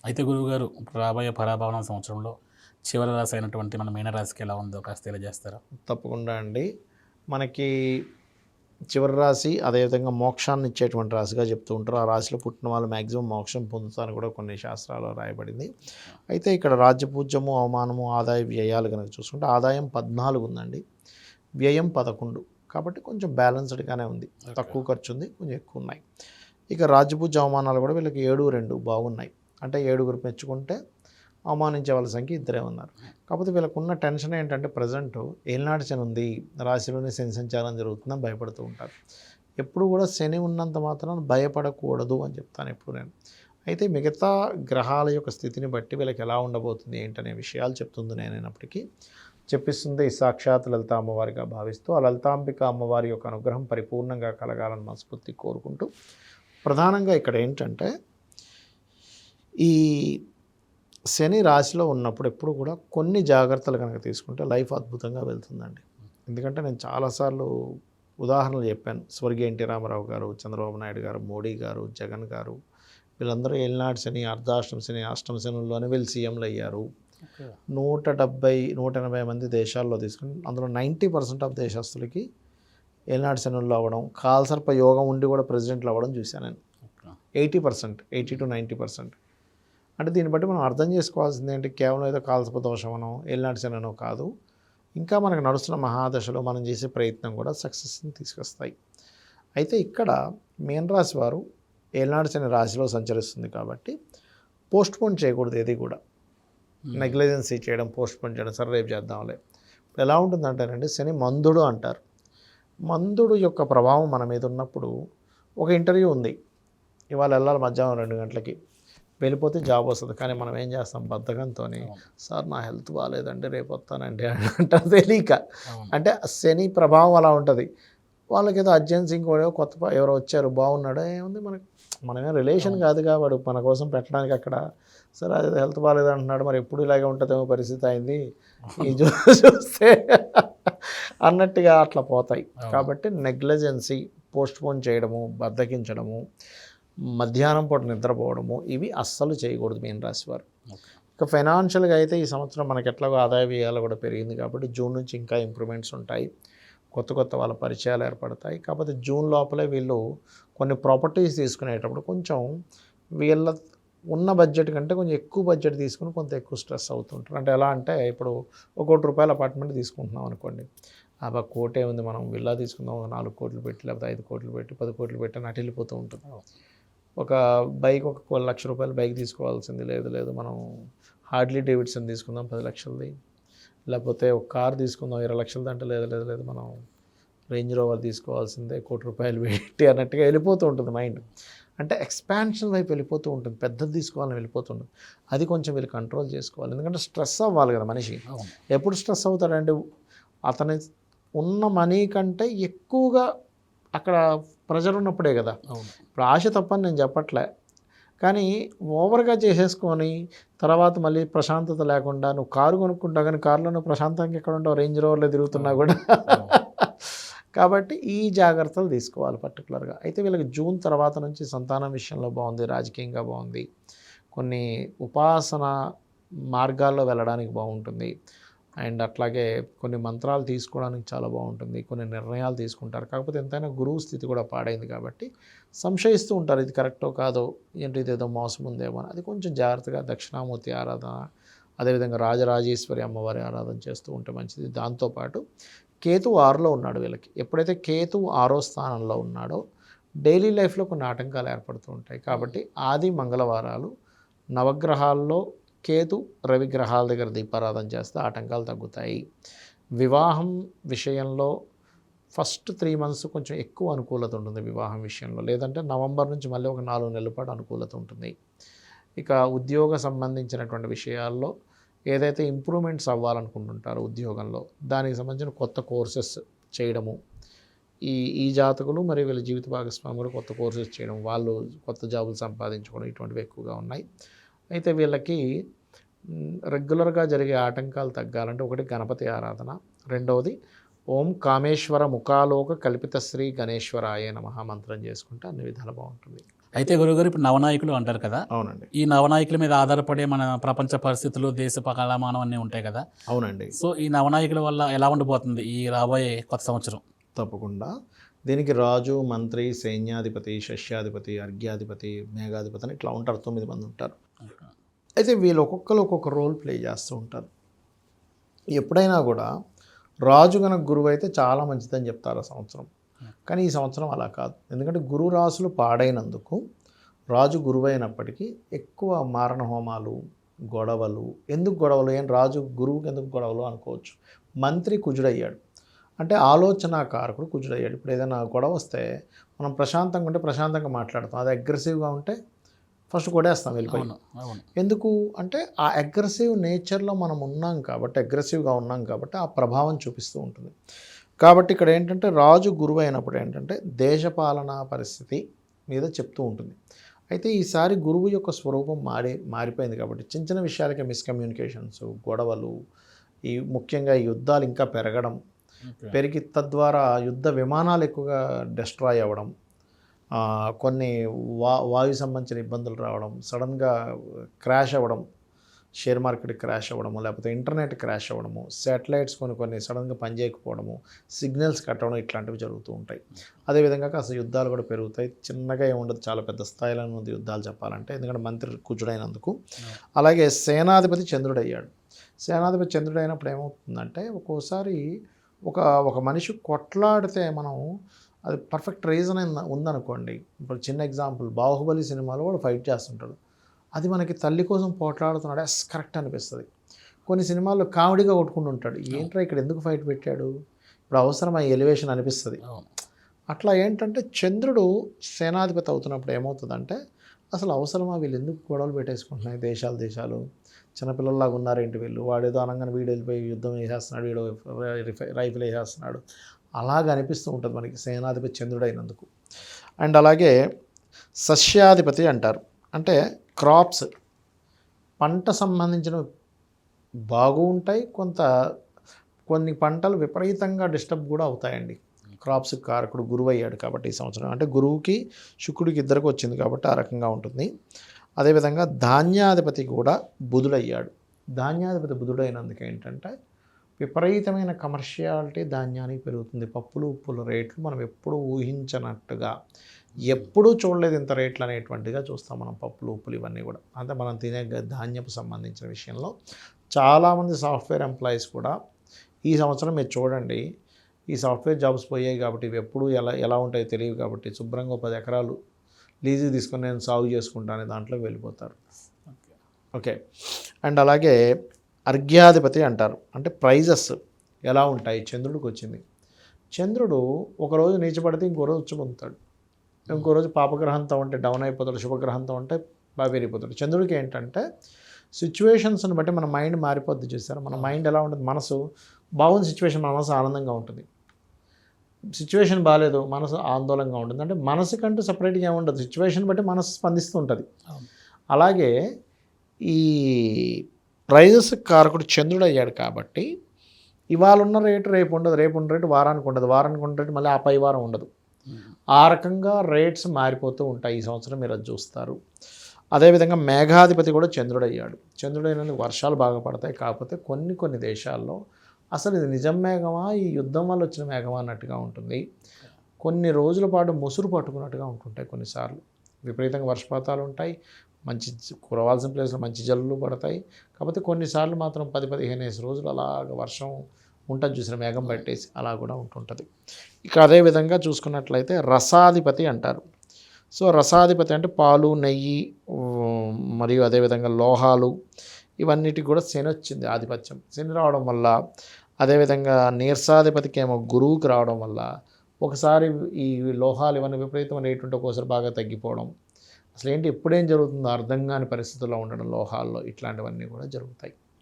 అయితే గురువుగారు రాబోయే పరాభవన సంవత్సరంలో చివరి రాశి అయినటువంటి మన మీనరాశికి ఎలా ఉందో కాస్త తెలియజేస్తారా? తప్పకుండా అండి. మనకి చివరి రాశి అదేవిధంగా మోక్షాన్ని ఇచ్చేటువంటి రాశిగా చెప్తూ ఉంటారు. ఆ రాశిలో పుట్టిన వాళ్ళు మ్యాక్సిమం మోక్షం పొందుతారని కూడా కొన్ని శాస్త్రాల్లో రాయబడింది. అయితే ఇక్కడ రాజ్యపూజ్యము, అవమానము, ఆదాయ వ్యయాలు కనుక చూసుకుంటే ఆదాయం 14 ఉందండి, వ్యయం 11. కాబట్టి కొంచెం బ్యాలెన్స్డ్గానే ఉంది. తక్కువ ఖర్చు ఉంది, కొంచెం ఎక్కువ ఉన్నాయి. ఇక రాజ్యపూజ్య అవమానాలు కూడా వీళ్ళకి 7, 2 బాగున్నాయి. అంటే 7గురు మెచ్చుకుంటే అవమానించే వాళ్ళ సంఖ్య ఇద్దరే ఉన్నారు. కాకపోతే వీళ్ళకున్న టెన్షన్ ఏంటంటే ప్రజెంట్ ఏలినాటి శని ఉంది, రాశిలోనే శని సంచారం జరుగుతుందని భయపడుతూ ఉంటారు. ఎప్పుడు కూడా శని ఉన్నంత మాత్రాన భయపడకూడదు అని చెప్తాను ఎప్పుడు నేను. అయితే మిగతా గ్రహాల యొక్క స్థితిని బట్టి వీళ్ళకి ఎలా ఉండబోతుంది ఏంటనే విషయాలు చెప్తుంది నేనైనప్పటికీ చెప్పిస్తుంది ఈ సాక్షాత్ లలిత అమ్మవారిగా భావిస్తూ ఆ లలితాంబిక అమ్మవారి యొక్క అనుగ్రహం పరిపూర్ణంగా కలగాలని మనస్ఫూర్తి కోరుకుంటూ ప్రధానంగా ఇక్కడ ఏంటంటే ఈ శని రాశిలో ఉన్నప్పుడు ఎప్పుడు కూడా కొన్ని జాగ్రత్తలు కనుక తీసుకుంటే లైఫ్ అద్భుతంగా వెళ్తుందండి. ఎందుకంటే నేను చాలాసార్లు ఉదాహరణలు చెప్పాను. స్వర్గీయ ఎన్టీ రామారావు గారు, చంద్రబాబు నాయుడు గారు, మోడీ గారు, జగన్ గారు, వీళ్ళందరూ ఏలినాటి శని, అర్ధాష్టమ శని, అష్టమ శనుల్లోనే వీళ్ళు సీఎంలు అయ్యారు. 170, 180 మంది దేశాల్లో తీసుకుని అందులో 90% ఆఫ్ దేశస్తులకి ఏలినాటి శనుల్లో అవ్వడం, కాల్సర్ప యోగం ఉండి కూడా ప్రెసిడెంట్లు అవ్వడం చూశాను నేను. 80%, 80 to 90%. అంటే దీన్ని బట్టి మనం అర్థం చేసుకోవాల్సింది ఏంటి, కేవలం ఏదో కాల్సర్ప దోషమనో ఏలినాటి శననో కాదు, ఇంకా మనకు నడుస్తున్న మహాదశలో మనం చేసే ప్రయత్నం కూడా సక్సెస్ని తీసుకొస్తాయి. అయితే ఇక్కడ మీనరాశి వారు ఏలినాటి శని రాశిలో సంచరిస్తుంది కాబట్టి పోస్ట్పోన్ చేయకూడదు. ఏది కూడా నెగ్లిజెన్సీ చేయడం, పోస్ట్పోన్ చేయడం, సరే రేపు చేద్దాంలే. ఇప్పుడు ఎలా ఉంటుందంటేనండి, శని మందుడు అంటారు. మందుడు యొక్క ప్రభావం మన మీద ఉన్నప్పుడు ఒక ఇంటర్వ్యూ ఉంది, ఇవాళ వెళ్ళాలి మధ్యాహ్నం 2 గంటలకి, వెళ్ళిపోతే జాబ్ వస్తుంది. కానీ మనం ఏం చేస్తాం, బద్ధకంతో సార్ నా హెల్త్ బాగాలేదండి రేపు వస్తానండి అంటారు తెలియక. అంటే శని ప్రభావం అలా ఉంటుంది. వాళ్ళకి ఏదో అర్జెన్సీ ఇంకోటో కొత్త ఎవరో వచ్చారు బాగున్నాడో ఏముంది, మనమే రిలేషన్ కాదుగా వాడు మన కోసం పెట్టడానికి అక్కడ. సరే అది హెల్త్ బాగాలేదు అంటున్నాడు, మరి ఎప్పుడు ఇలాగే ఉంటుందేమో పరిస్థితి అయింది ఈ చూస్తే అన్నట్టుగా అట్లా పోతాయి. కాబట్టి నెగ్లిజెన్సీ, పోస్ట్పోన్ చేయడము, బద్దకించడము, మధ్యాహ్నం పూట నిద్రపోవడము, ఇవి అస్సలు చేయకూడదు మీన రాశి వారు. ఇక ఫైనాన్షియల్గా అయితే ఈ సంవత్సరం మనకి ఎట్లాగో ఆదాయ వ్యయాలు కూడా పెరిగింది కాబట్టి జూన్ నుంచి ఇంకా ఇంప్రూవ్మెంట్స్ ఉంటాయి, కొత్త వాళ్ళ పరిచయాలు ఏర్పడతాయి. కాకపోతే జూన్ లోపలే వీళ్ళు కొన్ని ప్రాపర్టీస్ తీసుకునేటప్పుడు కొంచెం వీళ్ళ ఉన్న బడ్జెట్ కంటే కొంచెం ఎక్కువ బడ్జెట్ తీసుకుని కొంత ఎక్కువ స్ట్రెస్ అవుతుంటారు. అంటే ఎలా అంటే ఇప్పుడు ₹1 కోటి అపార్ట్మెంట్ తీసుకుంటున్నాం అనుకోండి, అబ్బా కోటే ఉంది, మనం విల్లా తీసుకుందాం 4 కోట్లు పెట్టి, లేకపోతే 5 కోట్లు పెట్టి, 10 కోట్లు పెట్టి అటు వెళ్ళిపోతూ ఉంటుంది. ఒక బైక్, ఒక ₹1,00,000 బైక్ తీసుకోవాల్సింది లేదు, మనం హార్డ్లీ డేవిడ్సన్ తీసుకుందాం 10 లక్షలది, లేకపోతే ఒక కార్ తీసుకుందాం 20 లక్షలది అంటే లేదు మనం రేంజ్ రోవర్ తీసుకోవాల్సిందే ₹1 కోటి పెట్టి అన్నట్టుగా వెళ్ళిపోతూ ఉంటుంది మైండ్. అంటే ఎక్స్పాన్షన్ వైపు వెళ్ళిపోతూ ఉంటుంది, పెద్దది తీసుకోవాలని వెళ్ళిపోతూ ఉంటుంది. అది కొంచెం వీళ్ళు కంట్రోల్ చేసుకోవాలి. ఎందుకంటే స్ట్రెస్ అవ్వాలి కదా మనిషి. ఎప్పుడు స్ట్రెస్ అవుతాడంటే అతని ఉన్న మనీ కంటే ఎక్కువగా అక్కడ ప్రెజర్ ఉన్నప్పుడే కదా. ఇప్పుడు ఆశ తప్పని నేను చెప్పట్లే, కానీ ఓవర్గా చేసేసుకొని తర్వాత మళ్ళీ ప్రశాంతత లేకుండా నువ్వు కారు కొనుక్కుంటావు, కానీ కారులో నువ్వు ప్రశాంతంగా ఎక్కడ ఉంటావు, రేంజ్ రోవర్లో తిరుగుతున్నా కూడా. కాబట్టి ఈ జాగ్రత్తలు తీసుకోవాలి పర్టికులర్గా. అయితే వీళ్ళకి జూన్ తర్వాత నుంచి సంతానం విషయంలో బాగుంది, రాజకీయంగా బాగుంది, కొన్ని ఉపాసన మార్గాల్లో వెళ్ళడానికి బాగుంటుంది, అండ్ అట్లాగే కొన్ని మంత్రాలు తీసుకోవడానికి చాలా బాగుంటుంది, కొన్ని నిర్ణయాలు తీసుకుంటారు. కాకపోతే ఎంతైనా గురువు స్థితి కూడా పాడైంది కాబట్టి సంశయిస్తూ ఉంటారు, ఇది కరెక్టో కాదో, ఏంటి ఇదేదో మోసం ఉందేమో. అది కొంచెం జాగ్రత్తగా దక్షిణామూర్తి ఆరాధన, అదేవిధంగా రాజరాజేశ్వరి అమ్మవారి ఆరాధన చేస్తూ ఉంటే మంచిది. దాంతోపాటు కేతువు 6లో ఉన్నాడు వీళ్ళకి. ఎప్పుడైతే కేతువు 6వ స్థానంలో ఉన్నాడో డైలీ లైఫ్లో కొన్ని ఆటంకాలు ఏర్పడుతూ ఉంటాయి. కాబట్టి ఆది మంగళవారాలు నవగ్రహాల్లో కేతు రవి గ్రహాల దగ్గర దీపారాధన చేస్తే ఆటంకాలు తగ్గుతాయి. వివాహం విషయంలో ఫస్ట్ 3 months కొంచెం ఎక్కువ అనుకూలత ఉంటుంది వివాహం విషయంలో, లేదంటే నవంబర్ నుంచి మళ్ళీ ఒక 4 నెలల పాటు అనుకూలత ఉంటుంది. ఇక ఉద్యోగ సంబంధించినటువంటి విషయాల్లో ఏదైతే ఇంప్రూవ్మెంట్స్ అవ్వాలనుకుంటుంటారో ఉద్యోగంలో, దానికి సంబంధించిన కొత్త కోర్సెస్ చేయడము, ఈ జాతకులు మరియు వీళ్ళ జీవిత భాగస్వాములు కొత్త కోర్సెస్ చేయడం, వాళ్ళు కొత్త జాబులు సంపాదించుకోవడం, ఇటువంటివి ఎక్కువగా ఉన్నాయి. అయితే వీళ్ళకి రెగ్యులర్గా జరిగే ఆటంకాలు తగ్గాలంటే ఒకటి గణపతి ఆరాధన, రెండవది ఓం కామేశ్వర ముఖాలోక కల్పిత శ్రీ గణేశ్వరాయ నమః మంత్రం చేసుకుంటే అన్ని విధాలు బాగుంటుంది. అయితే గురువుగారు ఇప్పుడు నవనాయకులు అంటారు కదా, అవునండి. ఈ నవనాయకుల మీద ఆధారపడే మన ప్రపంచ పరిస్థితులు, దేశ కాలమానం అన్నీ ఉంటాయి కదా. అవునండి. సో ఈ నవనాయకుల వల్ల ఎలా ఉండబోతుంది ఈ రాబోయే కొత్త సంవత్సరం? తప్పకుండా. దీనికి రాజు, మంత్రి, సైన్యాధిపతి, షష్యాధిపతి, అర్ఘ్యాధిపతి, మేఘాధిపతి అని ఇట్లా ఉంటారు. 9 మంది ఉంటారు. అయితే వీళ్ళు ఒక్కొక్కరు ఒక్కొక్క రోల్ ప్లే చేస్తూ ఉంటారు. ఎప్పుడైనా కూడా రాజు గనక గురువు అయితే చాలా మంచిదని చెప్తారు ఆ సంవత్సరం. కానీ ఈ సంవత్సరం అలా కాదు. ఎందుకంటే గురు రాసులు పాడైనందుకు రాజు గురువు అయినప్పటికీ ఎక్కువ మారణ హోమాలు, గొడవలు. ఎందుకు గొడవలు? రాజు గురువుకి ఎందుకు గొడవలు అనుకోవచ్చు. మంత్రి కుజుడయ్యాడు అంటే ఆలోచనాకారకుడు కుజుడయ్యాడు. ఇప్పుడు ఏదైనా గొడవ వస్తే మనం ప్రశాంతంగా ఉంటే ప్రశాంతంగా మాట్లాడతాం. అది అగ్రెసివ్గా ఉంటే ఫస్ట్ కొడేస్తాం వెళ్ళిపోయి. ఎందుకు అంటే ఆ అగ్రెసివ్ నేచర్లో మనం ఉన్నాం కాబట్టి, అగ్రెసివ్గా ఉన్నాం కాబట్టి ఆ ప్రభావం చూపిస్తూ ఉంటుంది. కాబట్టి ఇక్కడ ఏంటంటే రాజు గురువు అయినప్పుడు ఏంటంటే దేశపాలనా పరిస్థితి మీద చెప్తూ ఉంటుంది. అయితే ఈసారి గురువు యొక్క స్వరూపం మారిపోయింది కాబట్టి చిన్న చిన్న విషయాలకే మిస్కమ్యూనికేషన్స్, గొడవలు, ఈ ముఖ్యంగా యుద్ధాలు ఇంకా పెరిగి తద్వారా యుద్ధ విమానాలు ఎక్కువగా డిస్ట్రాయ్ అవ్వడం, కొన్ని వాయు సంబంధించిన ఇబ్బందులు రావడం, సడన్గా క్రాష్ అవ్వడం, షేర్ మార్కెట్ క్రాష్ అవ్వడము, లేకపోతే ఇంటర్నెట్ క్రాష్ అవ్వడము, శాటిలైట్స్ కొన్ని సడన్గా పనిచేయకపోవడము, సిగ్నల్స్ కట్ అవ్వడం ఇట్లాంటివి జరుగుతూ ఉంటాయి. అదేవిధంగా కాస్త యుద్ధాలు కూడా పెరుగుతాయి. చిన్నగా ఏముండదు, చాలా పెద్ద స్థాయిలో ఉంది యుద్ధాలు చెప్పాలంటే, ఎందుకంటే మంత్రి కుజుడైనందుకు. అలాగే సేనాధిపతి చంద్రుడయ్యాడు. సేనాధిపతి చంద్రుడైనప్పుడు ఏమవుతుందంటే ఒక్కోసారి ఒక మనిషి కొట్లాడితే మనం అది పర్ఫెక్ట్ రీజన్ ఉందనుకోండి. ఇప్పుడు చిన్న ఎగ్జాంపుల్, బాహుబలి సినిమాలో వాడు ఫైట్ చేస్తుంటాడు. అది మనకి తల్లి కోసం పోట్లాడుతున్నాడు కరెక్ట్ అనిపిస్తుంది. కొన్ని సినిమాల్లో కామెడీగా కొట్టుకుంటూ ఉంటాడు. ఏంట్రా ఇక్కడ ఎందుకు ఫైట్ పెట్టాడు, ఇప్పుడు అవసరమా ఎలివేషన్ అనిపిస్తుంది. అట్లా ఏంటంటే చంద్రుడు సేనాధిపతి అవుతున్నప్పుడు ఏమవుతుందంటే అసలు అవసరమా, వీళ్ళు ఎందుకు గొడవలు పెట్టేసుకుంటున్నాయి దేశాలు చిన్నపిల్లల్లాగా ఉన్నారేంటి వీళ్ళు, వాడేదో అనగానే వీడు వెళ్ళిపోయి యుద్ధం వేసేస్తున్నాడు, వీడు రైఫిల్ వేసేస్తున్నాడు, అలాగ అనిపిస్తూ ఉంటుంది మనకి సేనాధిపతి చంద్రుడైనందుకు. అండ్ అలాగే సస్యాధిపతి అంటారు. అంటే క్రాప్స్, పంట సంబంధించిన బాగు ఉంటాయి, కొన్ని పంటలు విపరీతంగా డిస్టర్బ్ కూడా అవుతాయండి. క్రాప్స్ కారకుడు గురువు అయ్యాడు కాబట్టి ఈ సంవత్సరం, అంటే గురువుకి శుక్రుడికి ఇద్దరికి వచ్చింది కాబట్టి ఆ రకంగా ఉంటుంది. అదేవిధంగా ధాన్యాధిపతి కూడా బుధుడయ్యాడు. ధాన్యాధిపతి బుధుడైనందుకు ఏంటంటే విపరీతమైన కమర్షియాలిటీ ధాన్యానికి పెరుగుతుంది. పప్పులు ఉప్పుల రేట్లు మనం ఎప్పుడూ ఊహించనట్టుగా, ఎప్పుడూ చూడలేదు ఇంత రేట్లు అనేటువంటిగా చూస్తాం మనం. పప్పులు ఉప్పులు ఇవన్నీ కూడా, అంటే మనం తినే ధాన్యపు సంబంధించిన విషయంలో చాలామంది సాఫ్ట్వేర్ ఎంప్లాయీస్ కూడా ఈ సంవత్సరం మీరు చూడండి, ఈ సాఫ్ట్వేర్ జాబ్స్ పోయాయి కాబట్టి ఇవి ఎప్పుడు ఎలా ఉంటాయో తెలియదు కాబట్టి శుభ్రంగా 10 ఎకరాలు లీజు తీసుకొని నేను సాగు చేసుకుంటాను దాంట్లోకి వెళ్ళిపోతారు. ఓకే. అండ్ అలాగే అర్ఘ్యాధిపతి అంటారు. అంటే ప్రైజెస్ ఎలా ఉంటాయి, చంద్రుడికి వచ్చింది. చంద్రుడు ఒకరోజు నీచపడితే ఇంకో రోజు ఉచ్చ పొందుతాడు, ఇంకో రోజు పాపగ్రహంతో ఉంటే డౌన్ అయిపోతాడు, శుభగ్రహంతో ఉంటే బాగా పెరిగిపోతాడు. చంద్రుడికి ఏంటంటే సిచ్యువేషన్స్ని బట్టి మన మైండ్ మారిపోద్ది. చూసారు, మన మైండ్ ఎలా ఉంటుంది, మనసు బాగుంది సిచ్యువేషన్, మన మనసు ఆనందంగా ఉంటుంది. సిచ్యువేషన్ బాగాలేదు, మనసు ఆందోళనగా ఉంటుంది. అంటే మనసు కంటూ సపరేట్గా ఏముండదు, సిచ్యువేషన్ బట్టి మనసు స్పందిస్తూ ఉంటుంది. అలాగే ఈ ప్రైజెస్ కారకుడు చంద్రుడు అయ్యాడు కాబట్టి ఇవాళ ఉన్న రేటు రేపు ఉండదు, రేపు ఉన్న రేటు వారానికి ఉండదు, వారానికి ఉన్న రేటు మళ్ళీ ఆ పై వారం ఉండదు. ఆ రకంగా రేట్స్ మారిపోతూ ఉంటాయి. ఈ సంవత్సరం మీరు అది చూస్తారు. అదేవిధంగా మేఘాధిపతి కూడా చంద్రుడు అయ్యాడు. చంద్రుడైనందుకు వర్షాలు బాగా పడతాయి. కాకపోతే కొన్ని దేశాల్లో అసలు ఇది నిజం మేఘమా, ఈ యుద్ధం వల్ల వచ్చిన మేఘమా అన్నట్టుగా ఉంటుంది. కొన్ని రోజుల పాటు ముసురు పట్టుకున్నట్టుగా ఉంటుంటాయి. కొన్నిసార్లు విపరీతంగా వర్షపాతాలు ఉంటాయి, మంచి కురవాల్సిన ప్లేస్లో మంచి జల్లులు పడతాయి. కాకపోతే కొన్నిసార్లు మాత్రం 10-15 రోజులు అలాగ వర్షం ఉంటుంది, చూసిన మేఘం పట్టేసి అలా కూడా ఉంటుంటుంది. ఇక అదేవిధంగా చూసుకున్నట్లయితే రసాధిపతి అంటారు. సో రసాధిపతి అంటే పాలు, నెయ్యి మరియు అదేవిధంగా లోహాలు ఇవన్నిటికి కూడా శని వచ్చింది ఆధిపత్యం. శని రావడం వల్ల, అదేవిధంగా నీరసాధిపతికి ఏమో గురువుకి రావడం వల్ల ఒకసారి ఈ లోహాలు ఇవన్నీ విపరీతమైన రేటు ఉంటే ఒక్కోసారి బాగా తగ్గిపోవడం, అసలు ఏంటి ఎప్పుడేం జరుగుతుందో అర్థం కాని పరిస్థితుల్లో ఉండడం లోహాల్లో, ఇట్లాంటివన్నీ కూడా జరుగుతాయి.